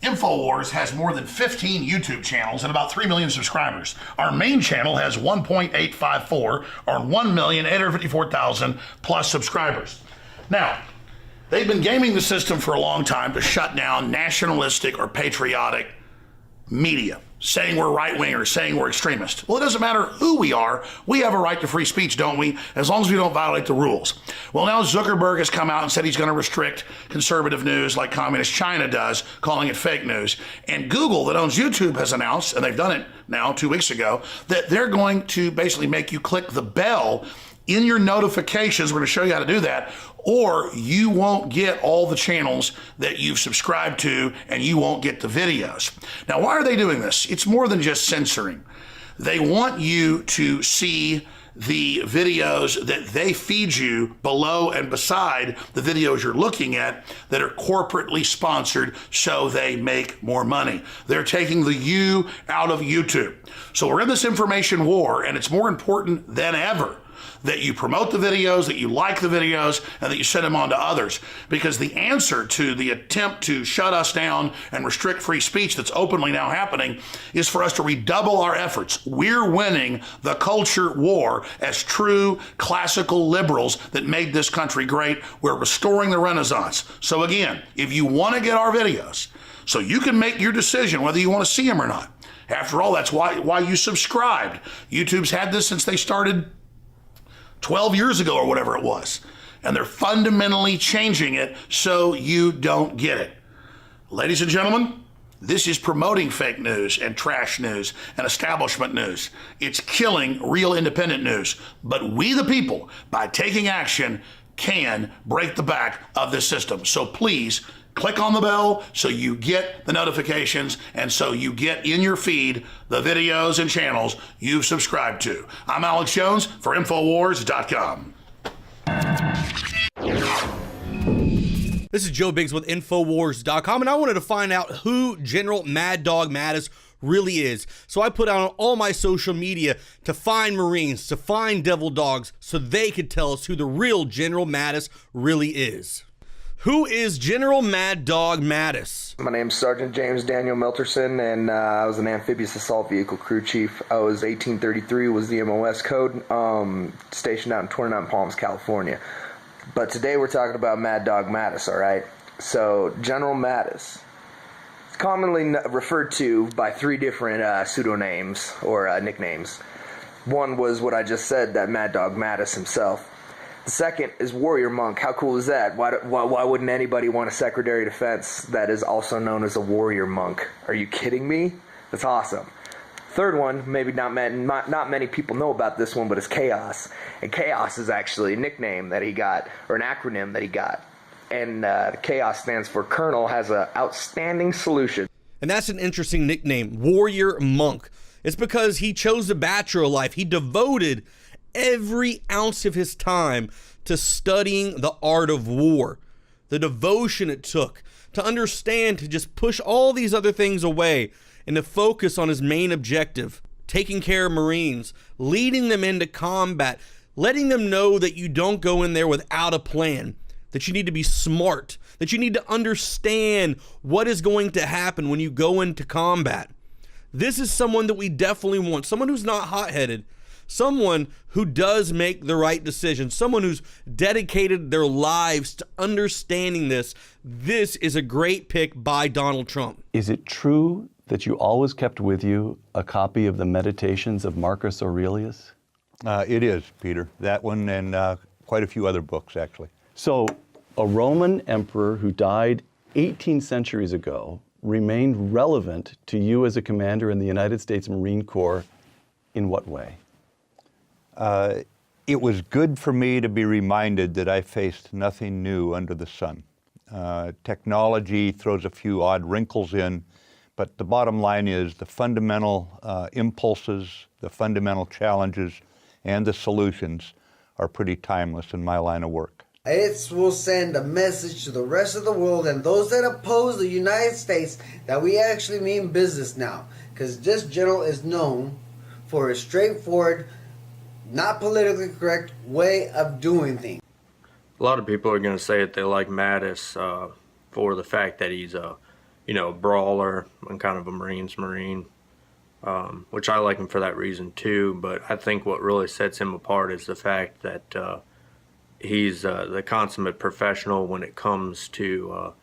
Infowars has more than 15 YouTube channels and about 3 million subscribers. Our main channel has 1.854 or 1,854,000 plus subscribers. Now, they've been gaming the system for a long time to shut down nationalistic or patriotic media, saying we're right-wingers, saying we're extremists. Well, it doesn't matter who we are. We have a right to free speech, don't we? As long as we don't violate the rules. Well, now Zuckerberg has come out and said he's going to restrict conservative news like communist China does, calling it fake news. And Google, that owns YouTube, has announced, and they've done it now 2 weeks ago, that they're going to basically make you click the bell in your notifications. We're going to show you how to do that, or you won't get all the channels that you've subscribed to, and you won't get the videos. Now, why are they doing this? It's more than just censoring. They want you to see the videos that they feed you below and beside the videos you're looking at that are corporately sponsored so they make more money. They're taking the you out of YouTube. So we're in this information war, and it's more important than ever that you promote the videos, that you like the videos, and that you send them on to others. Because the answer to the attempt to shut us down and restrict free speech that's openly now happening is for us to redouble our efforts. We're winning the culture war as true classical liberals that made this country great. We're restoring the Renaissance. So again, if you want to get our videos, so you can make your decision whether you want to see them or not. After all, that's why you subscribed. YouTube's had this since they started 12 years ago or whatever it was. And they're fundamentally changing it so you don't get it. Ladies and gentlemen, this is promoting fake news and trash news and establishment news. It's killing real independent news. But we the people, by taking action, can break the back of this system. So please, click on the bell so you get the notifications and so you get in your feed the videos and channels you've subscribed to. I'm Alex Jones for Infowars.com. This is Joe Biggs with Infowars.com, and I wanted to find out who General Mad Dog Mattis really is. So I put out on all my social media to find Marines, to find devil dogs, so they could tell us who the real General Mattis really is. Who is General Mad Dog Mattis? My name's Sergeant James Daniel Milterson, and I was an amphibious assault vehicle crew chief. I was 1833 was the MOS code, stationed out in 29 Palms, California. But today we're talking about Mad Dog Mattis, all right? So General Mattis is commonly referred to by three different pseudonames or nicknames. One was what I just said, that Mad Dog Mattis himself. The second is Warrior Monk. How cool is that? Why wouldn't anybody want a Secretary of Defense that is also known as a Warrior Monk? Are you kidding me? That's awesome. Third one, maybe not many people know about this one, but it's Chaos. And Chaos is actually a nickname that he got, or an acronym that he got. And Chaos stands for Colonel has an outstanding solution. And that's an interesting nickname, Warrior Monk. It's because he chose the bachelor life. He devoted every ounce of his time to studying the art of war, the devotion it took to understand to just push all these other things away and to focus on his main objective, taking care of Marines, leading them into combat, letting them know that you don't go in there without a plan, that you need to be smart, that you need to understand what is going to happen when you go into combat. This is someone that we definitely want, someone who's not hot-headed, someone who does make the right decision, someone who's dedicated their lives to understanding this. This is a great pick by Donald Trump. Is it true that you always kept with you a copy of the Meditations of Marcus Aurelius? It is, Peter. That one and quite a few other books, actually. So, a Roman emperor who died 18 centuries ago remained relevant to you as a commander in the United States Marine Corps in what way? It was good for me to be reminded that I faced nothing new under the sun. Technology throws a few odd wrinkles in, but the bottom line is the fundamental impulses, the fundamental challenges, and the solutions are pretty timeless in my line of work. It will send a message to the rest of the world and those that oppose the United States that we actually mean business now. Because this general is known for a straightforward, not politically correct way of doing things. A lot of people are going to say that they like Mattis for the fact that he's a, a brawler and kind of a Marine's Marine, which I like him for that reason too. But I think what really sets him apart is the fact that he's the consummate professional when it comes to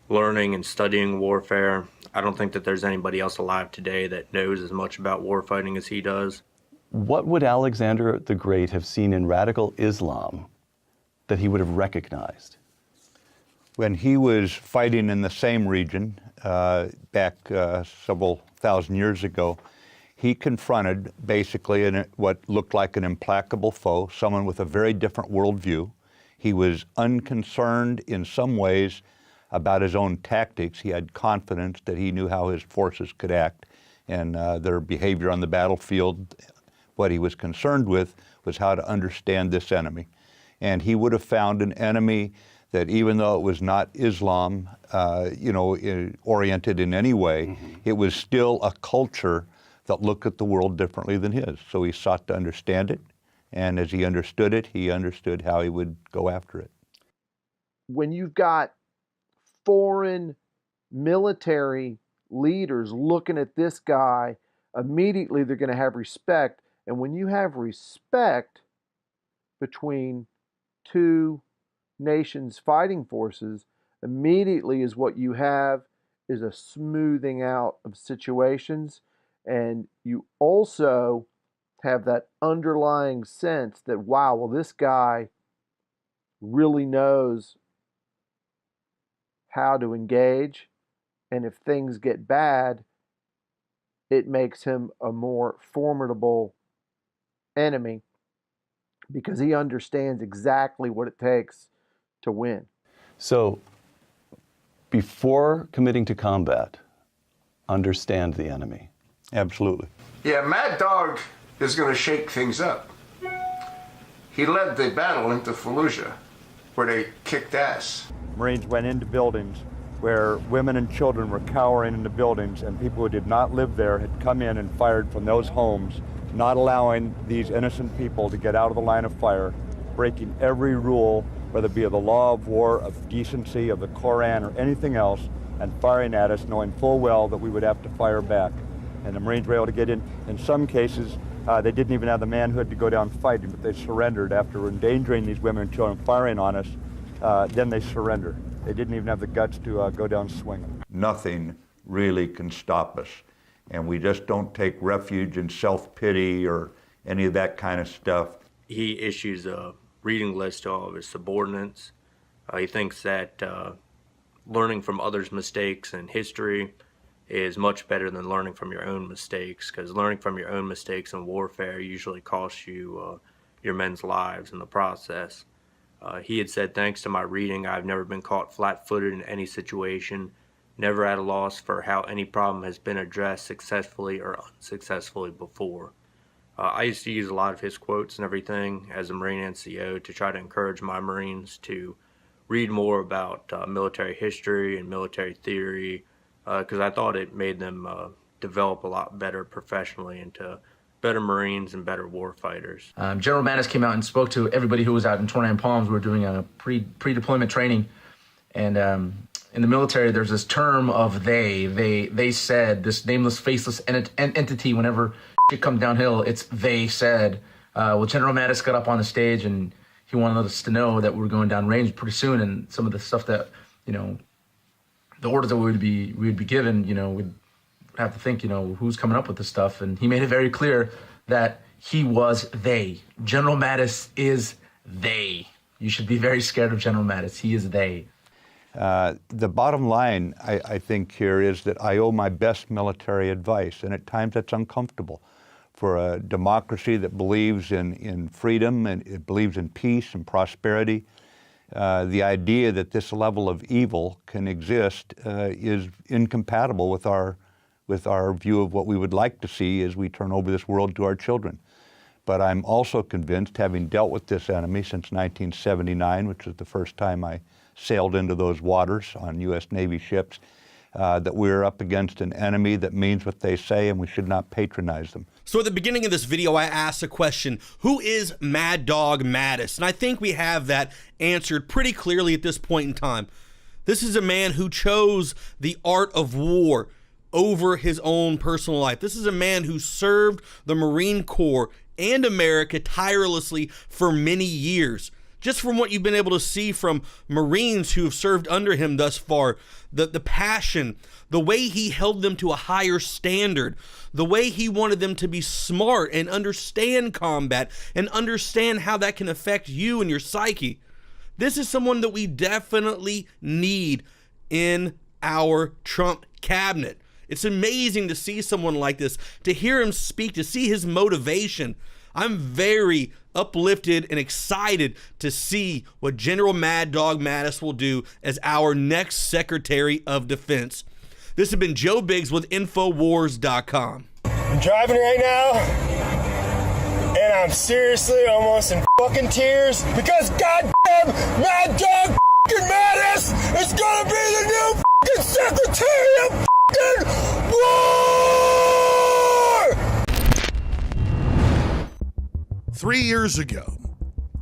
learning and studying warfare. I don't think that there's anybody else alive today that knows as much about warfighting as he does. What would Alexander the Great have seen in radical Islam that he would have recognized? When he was fighting in the same region back several thousand years ago, he confronted basically what looked like an implacable foe, someone with a very different worldview. He was unconcerned in some ways about his own tactics. He had confidence that he knew how his forces could act and their behavior on the battlefield. What he was concerned with was how to understand this enemy. And he would have found an enemy that, even though it was not Islam, oriented in any way, it was still a culture that looked at the world differently than his. So he sought to understand it, and as he understood how he would go after it. When you've got foreign military leaders looking at this guy, immediately they're going to have respect. And when you have respect between two nations' fighting forces, immediately is what you have is a smoothing out of situations. And you also have that underlying sense that, wow, well, this guy really knows how to engage. And if things get bad, it makes him a more formidable enemy because he understands exactly what it takes to win. So before committing to combat, understand the enemy. Absolutely. Yeah, Mad Dog is going to shake things up. He led the battle into Fallujah, where they kicked ass. Marines went into buildings where women and children were cowering in the buildings, and people who did not live there had come in and fired from those homes, not allowing these innocent people to get out of the line of fire, breaking every rule, whether it be of the law of war, of decency, of the Koran, or anything else, and firing at us, knowing full well that we would have to fire back. And the Marines were able to get in. In some cases, they didn't even have the manhood to go down fighting, but they surrendered after endangering these women and children, firing on us. Then they surrendered. They didn't even have the guts to go down swinging. Nothing really can stop us. And we just don't take refuge in self-pity or any of that kind of stuff. He issues a reading list to all of his subordinates. He thinks that learning from others' mistakes and history is much better than learning from your own mistakes, because learning from your own mistakes in warfare usually costs you your men's lives in the process. He had said, thanks to my reading, I've never been caught flat-footed in any situation, never at a loss for how any problem has been addressed successfully or unsuccessfully before. I used to use a lot of his quotes and everything as a Marine NCO to try to encourage my Marines to read more about military history and military theory, because I thought it made them develop a lot better professionally into better Marines and better warfighters. General Mattis came out and spoke to everybody who was out in 29 Palms. We were doing a pre-deployment training, and in the military, there's this term of they said, this nameless, faceless entity. Whenever shit comes downhill, it's they said. Well, General Mattis got up on the stage and he wanted us to know that we were going down range pretty soon, and some of the stuff that, the orders that we would be given, we'd have to think, who's coming up with this stuff. And he made it very clear that he was they. General Mattis is they. You should be very scared of General Mattis. He is they. The bottom line, I think, here is that I owe my best military advice, and at times that's uncomfortable. For a democracy that believes in freedom and it believes in peace and prosperity, the idea that this level of evil can exist is incompatible with our view of what we would like to see as we turn over this world to our children. But I'm also convinced, having dealt with this enemy since 1979, which was the first time I sailed into those waters on U.S. Navy ships, that we're up against an enemy that means what they say, and we should not patronize them. So at the beginning of this video, I asked a question, who is Mad Dog Mattis? And I think we have that answered pretty clearly at this point in time. This is a man who chose the art of war over his own personal life. This is a man who served the Marine Corps and America tirelessly for many years. Just from what you've been able to see from Marines who have served under him thus far, the passion, the way he held them to a higher standard, the way he wanted them to be smart and understand combat and understand how that can affect you and your psyche. This is someone that we definitely need in our Trump cabinet. It's amazing to see someone like this, to hear him speak, to see his motivation. I'm very uplifted and excited to see what General Mad Dog Mattis will do as our next Secretary of Defense. This has been Joe Biggs with Infowars.com. I'm driving right now, and I'm seriously almost in fucking tears because goddamn Mad Dog fucking Mattis is gonna be the new fucking Secretary of fucking War! 3 years ago,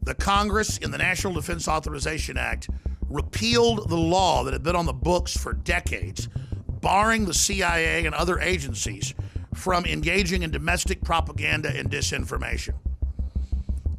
the Congress in the National Defense Authorization Act repealed the law that had been on the books for decades, barring the CIA and other agencies from engaging in domestic propaganda and disinformation.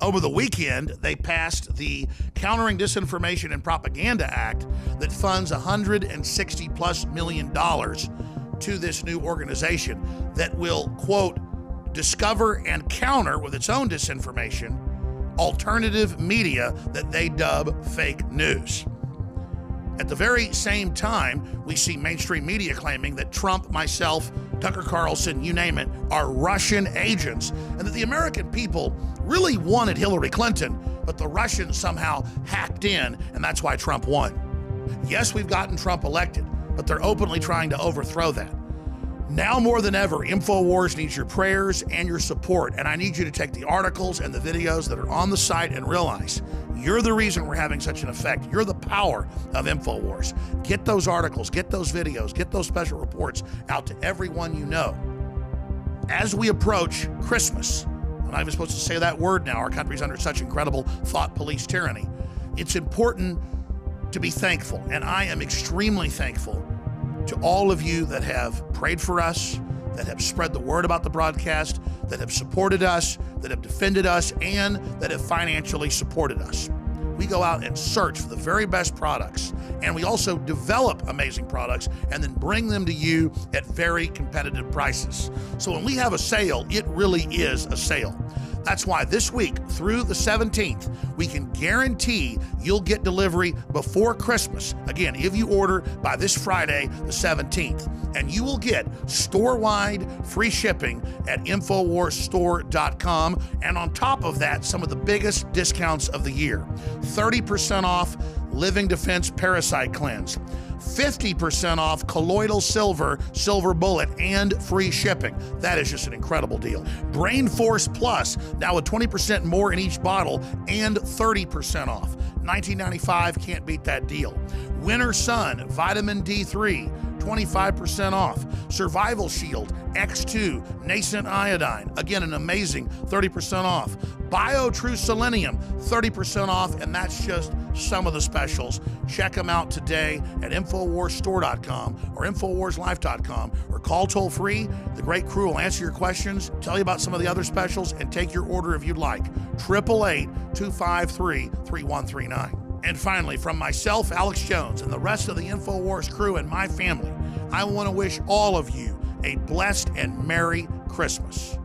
Over the weekend, they passed the Countering Disinformation and Propaganda Act that funds $160+ million to this new organization that will, quote, discover and counter with its own disinformation alternative media that they dub fake news. At the very same time, we see mainstream media claiming that Trump, myself, Tucker Carlson, you name it, are Russian agents, and that the American people really wanted Hillary Clinton, but the Russians somehow hacked in, and that's why Trump won. Yes, we've gotten Trump elected, but they're openly trying to overthrow that. Now more than ever, Infowars needs your prayers and your support, and I need you to take the articles and the videos that are on the site and realize you're the reason we're having such an effect. You're the power of Infowars. Get those articles, get those videos, get those special reports out to everyone you know. As we approach Christmas, I'm not even supposed to say that word now, our country's under such incredible thought police tyranny. It's important to be thankful, and I am extremely thankful to all of you that have prayed for us, that have spread the word about the broadcast, that have supported us, that have defended us, and that have financially supported us. We go out and search for the very best products, and we also develop amazing products and then bring them to you at very competitive prices. So when we have a sale, it really is a sale. That's why this week through the 17th, we can guarantee you'll get delivery before Christmas. Again, if you order by this Friday, the 17th, and you will get store-wide free shipping at InfoWarsStore.com. And on top of that, some of the biggest discounts of the year. 30% off Living Defense Parasite Cleanse. 50% off Colloidal Silver Bullet, and free shipping. That is just an incredible deal. Brain Force Plus, now with 20% more in each bottle and 30% off. $19.95, can't beat that deal. Winter Sun, Vitamin D3, 25% off. Survival Shield, X2, Nascent Iodine, again, an amazing 30% off. Bio True Selenium, 30% off, and that's just some of the specials. Check them out today at InfoWarsStore.com or InfoWarsLife.com, or call toll free. The great crew will answer your questions, tell you about some of the other specials, and take your order if you'd like. 888-253-3139. And finally, from myself, Alex Jones, and the rest of the Infowars crew and my family, I want to wish all of you a blessed and Merry Christmas.